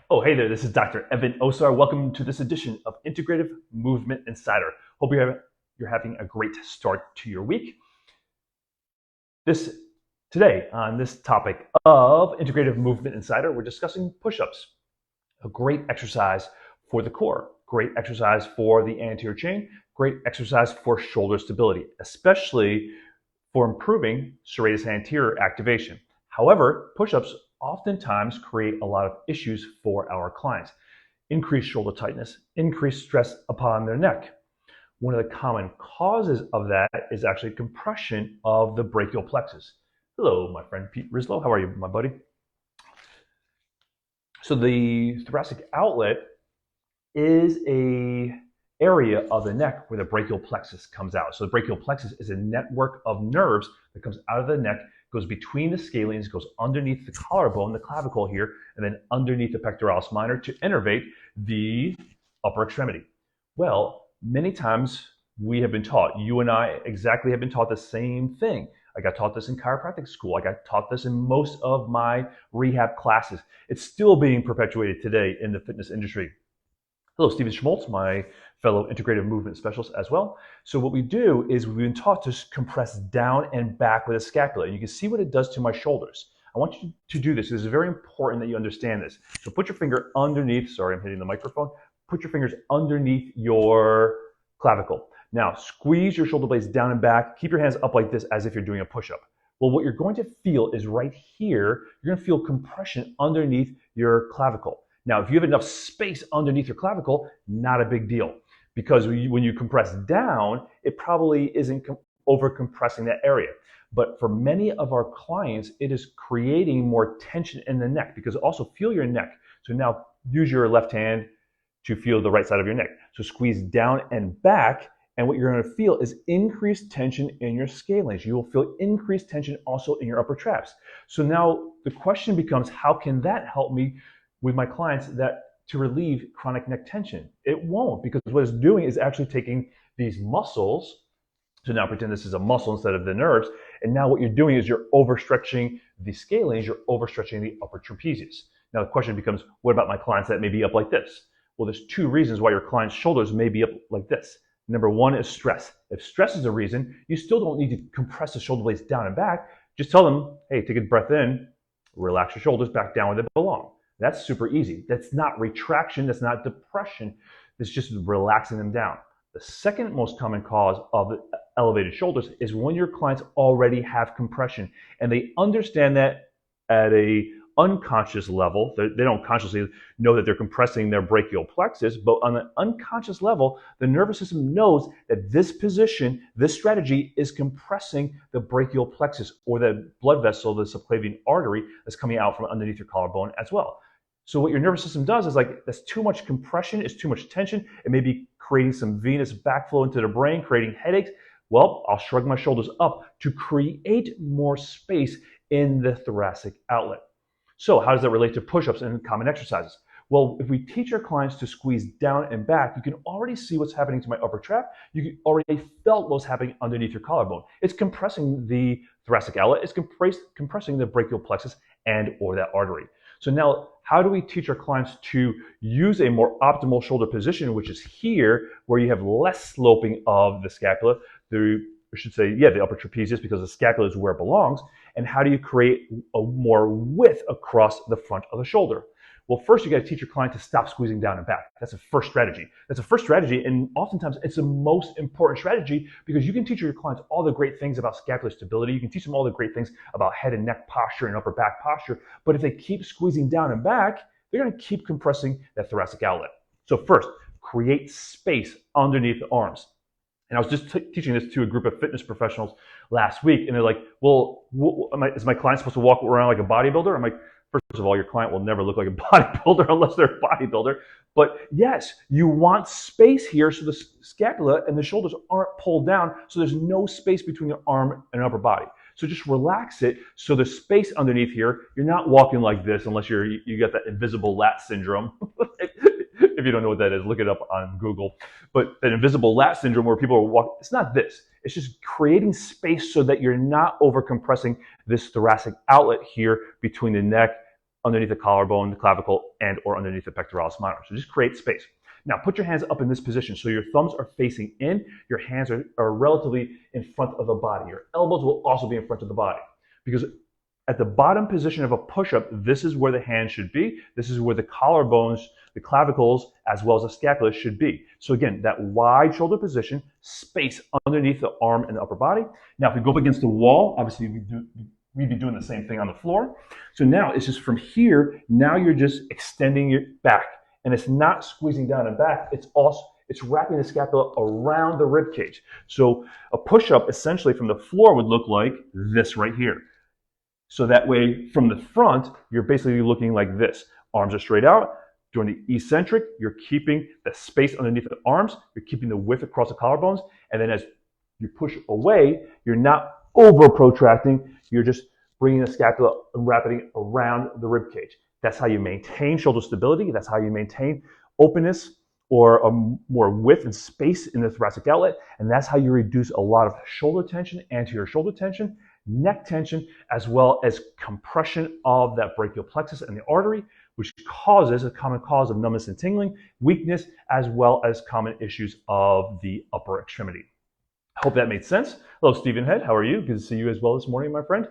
Oh, hey there, this is Dr. Evan Osar. Welcome to this edition of Integrative Movement Insider. Hope you're having a great start to your week. Today, on this topic of Integrative Movement Insider, we're discussing push-ups, a great exercise for the core, great exercise for the anterior chain, great exercise for shoulder stability, especially for improving serratus anterior activation. However, push-ups oftentimes create a lot of issues for our clients. Increased shoulder tightness, increased stress upon their neck. One of the common causes of that is actually compression of the brachial plexus. Hello, my friend Pete Rislow. How are you, my buddy? So the thoracic outlet is a area of the neck where the brachial plexus comes out. So the brachial plexus is a network of nerves that comes out of the neck, goes between the scalenes, goes underneath the collarbone, the clavicle here, and then underneath the pectoralis minor to innervate the upper extremity. Well, many times we have been taught, you and I exactly have been taught the same thing. I got taught this in chiropractic school. I got taught this in most of my rehab classes. It's still being perpetuated today in the fitness industry. Hello, Stephen Schmaltz, my fellow integrative movement specialist as well. So what we do is we've been taught to compress down and back with a scapula. And you can see what it does to my shoulders. I want you to do this. It's very important that you understand this. So put your finger underneath, sorry, I'm hitting the microphone. Put your fingers underneath your clavicle. Now, squeeze your shoulder blades down and back. Keep your hands up like this as if you're doing a push-up. Well, what you're going to feel is right here, you're going to feel compression underneath your clavicle. Now, if you have enough space underneath your clavicle, not a big deal. Because when you compress down, it probably isn't over-compressing that area. But for many of our clients, it is creating more tension in the neck, because also feel your neck. So now use your left hand to feel the right side of your neck. So squeeze down and back, and what you're going to feel is increased tension in your scalenes. You will feel increased tension also in your upper traps. So now the question becomes, how can that help me with my clients to relieve chronic neck tension? It won't, because what it's doing is actually taking these muscles, so now pretend this is a muscle instead of the nerves, and now what you're doing is you're overstretching the scalenes, you're overstretching the upper trapezius. Now the question becomes, what about my clients that may be up like this? Well, there's two reasons why your client's shoulders may be up like this. Number one is stress. If stress is a reason, you still don't need to compress the shoulder blades down and back. Just tell them, hey, take a breath in, relax your shoulders back down where they belong. That's super easy. That's not retraction. That's not depression. It's just relaxing them down. The second most common cause of elevated shoulders is when your clients already have compression and they understand that at a unconscious level. They don't consciously know that they're compressing their brachial plexus, but on an unconscious level, the nervous system knows that this position, this strategy is compressing the brachial plexus or the blood vessel, the subclavian artery that's coming out from underneath your collarbone as well. So what your nervous system does is like, that's too much compression, it's too much tension. It may be creating some venous backflow into the brain, creating headaches. Well, I'll shrug my shoulders up to create more space in the thoracic outlet. So how does that relate to push-ups and common exercises? Well, if we teach our clients to squeeze down and back, you can already see what's happening to my upper trap. You already felt what's happening underneath your collarbone. It's compressing the thoracic outlet. It's compressing the brachial plexus and or that artery. So now, how do we teach our clients to use a more optimal shoulder position, which is here, where you have less sloping of the scapula, the upper trapezius, because the scapula is where it belongs. And how do you create a more width across the front of the shoulder? Well, first you got to teach your client to stop squeezing down and back. That's a first strategy. That's a first strategy, and oftentimes it's the most important strategy, because you can teach your clients all the great things about scapular stability. You can teach them all the great things about head and neck posture and upper back posture. But if they keep squeezing down and back, they're going to keep compressing that thoracic outlet. So first, create space underneath the arms. And I was just teaching this to a group of fitness professionals last week, and they're like, well, is my client supposed to walk around like a bodybuilder? I'm like, first of all, your client will never look like a bodybuilder unless they're a bodybuilder. But yes, you want space here so the scapula and the shoulders aren't pulled down, so there's no space between the arm and upper body. So just relax it so there's space underneath here. You're not walking like this unless you got that invisible lat syndrome. If you don't know what that is, look it up on Google. But that invisible lat syndrome where people are walking, it's not this. It's just creating space so that you're not over compressing this thoracic outlet here between the neck, underneath the collarbone, the clavicle, and or underneath the pectoralis minor. So just create space. Now put your hands up in this position. So your thumbs are facing in, your hands are relatively in front of the body. Your elbows will also be in front of the body. Because at the bottom position of a push-up, this is where the hands should be. This is where the collarbones, the clavicles, as well as the scapula should be. So again, that wide shoulder position, space underneath the arm and the upper body. Now, if we go up against the wall, obviously we'd be doing the same thing on the floor. So now it's just from here, now you're just extending your back. And it's not squeezing down and back, it's wrapping the scapula around the rib cage. So a push-up essentially from the floor would look like this right here. So that way, from the front, you're basically looking like this. Arms are straight out. During the eccentric, you're keeping the space underneath the arms. You're keeping the width across the collarbones. And then as you push away, you're not over protracting. You're just bringing the scapula and wrapping it around the rib cage. That's how you maintain shoulder stability. That's how you maintain openness or more width and space in the thoracic outlet. And that's how you reduce a lot of shoulder tension, anterior shoulder tension, neck tension, as well as compression of that brachial plexus and the artery, which causes a common cause of numbness and tingling, weakness, as well as common issues of the upper extremity. I hope that made sense. Hello, Stephen Head. How are you? Good to see you as well this morning, my friend.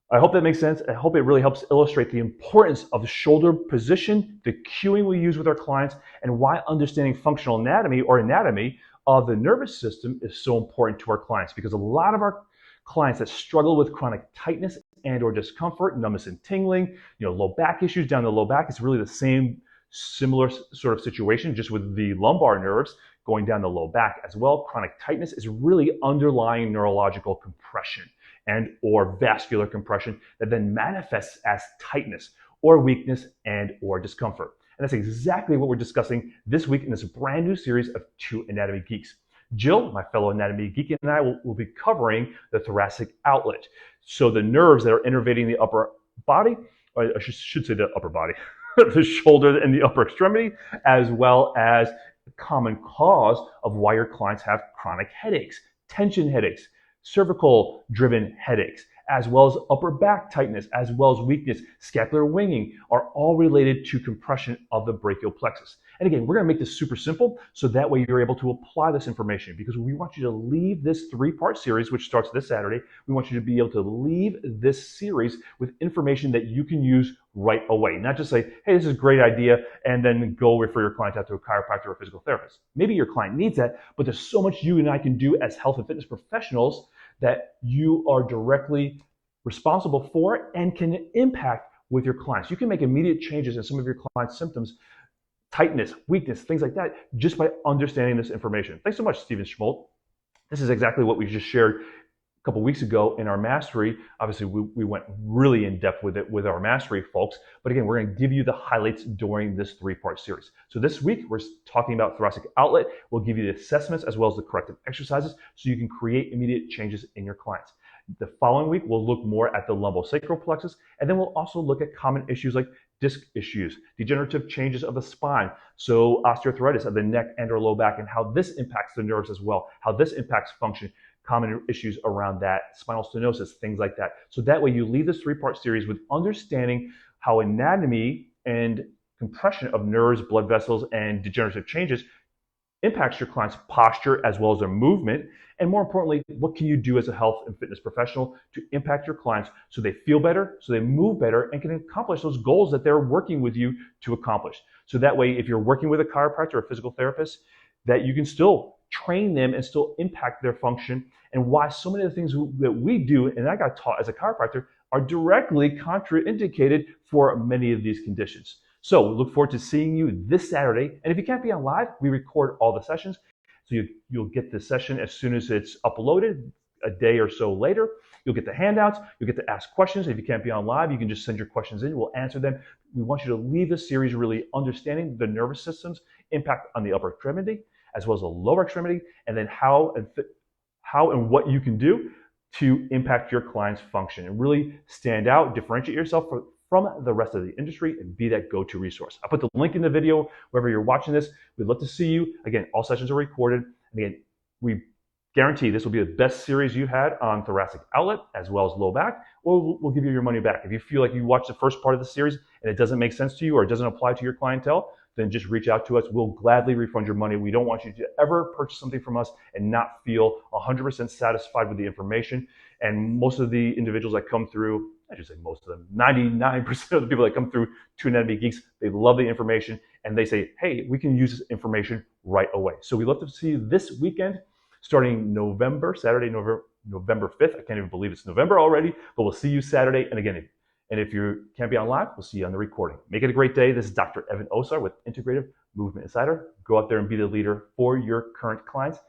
I hope that makes sense. I hope it really helps illustrate the importance of the shoulder position, the cueing we use with our clients, and why understanding functional anatomy or anatomy of the nervous system is so important to our clients, because a lot of our clients that struggle with chronic tightness and or discomfort, numbness and tingling, low back issues down the low back, it's really the same similar sort of situation, just with the lumbar nerves going down the low back as well. Chronic tightness is really underlying neurological compression and or vascular compression that then manifests as tightness or weakness and or discomfort. And that's exactly what we're discussing this week in this brand new series of Two Anatomy Geeks. Jill, my fellow anatomy geek, and I will be covering the thoracic outlet. So the nerves that are innervating the upper body, or I should say the upper body, the shoulder and the upper extremity, as well as the common cause of why your clients have chronic headaches, tension headaches, cervical-driven headaches, as well as upper back tightness, as well as weakness, scapular winging, are all related to compression of the brachial plexus. And again, we're going to make this super simple so that way you're able to apply this information, because we want you to leave this three-part series, which starts this Saturday. We want you to be able to leave this series with information that you can use right away. Not just say, hey, this is a great idea, and then go refer your client out to a chiropractor or a physical therapist. Maybe your client needs that, but there's so much you and I can do as health and fitness professionals that you are directly responsible for and can impact with your clients. You can make immediate changes in some of your clients' symptoms, tightness, weakness, things like that, just by understanding this information. Thanks so much, Stephen Schmolt. This is exactly what we just shared a couple weeks ago in our mastery. Obviously, we went really in depth with it with our mastery folks. But again, we're going to give you the highlights during this three-part series. So this week, we're talking about thoracic outlet. We'll give you the assessments as well as the corrective exercises so you can create immediate changes in your clients. The following week, we'll look more at the lumbosacral plexus, and then we'll also look at common issues like disc issues, degenerative changes of the spine, so osteoarthritis of the neck and or low back, and how this impacts the nerves as well, how this impacts function, common issues around that, spinal stenosis, things like that. So that way you leave this three-part series with understanding how anatomy and compression of nerves, blood vessels, and degenerative changes impacts your client's posture as well as their movement. And more importantly, what can you do as a health and fitness professional to impact your clients so they feel better, so they move better, and can accomplish those goals that they're working with you to accomplish. So that way, if you're working with a chiropractor or a physical therapist, that you can still train them and still impact their function, and why so many of the things that we do, and I got taught as a chiropractor, are directly contraindicated for many of these conditions. So we look forward to seeing you this Saturday. And if you can't be on live, we record all the sessions. So you'll get the session as soon as it's uploaded, a day or so later. You'll get the handouts. You'll get to ask questions. If you can't be on live, you can just send your questions in. We'll answer them. We want you to leave the series really understanding the nervous system's impact on the upper extremity, as well as the lower extremity, and then how and what you can do to impact your client's function and really stand out, differentiate yourself from the rest of the industry, and be that go-to resource. I'll put the link in the video wherever you're watching this. We'd love to see you. Again, all sessions are recorded. And again, we Guarantee this will be the best series you've had on thoracic outlet as well as low back, or we'll give you your money back. If you feel like you watched the first part of the series and it doesn't make sense to you or it doesn't apply to your clientele, then just reach out to us. We'll gladly refund your money. We don't want you to ever purchase something from us and not feel 100% satisfied with the information. And most of the individuals that come through, I should say most of them, 99% of the people that come through Two Anatomy Geeks, they love the information and they say, hey, we can use this information right away. So we love to see you this weekend, starting Saturday, November 5th. I can't even believe it's November already, but we'll see you Saturday. And again, if you can't be on live, we'll see you on the recording. Make it a great day. This is Dr. Evan Osar with Integrative Movement Insider. Go out there and be the leader for your current clients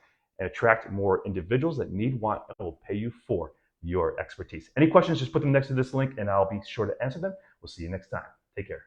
and attract more individuals that need, want, and will pay you for your expertise. Any questions, just put them next to this link and I'll be sure to answer them. We'll see you next time. Take care.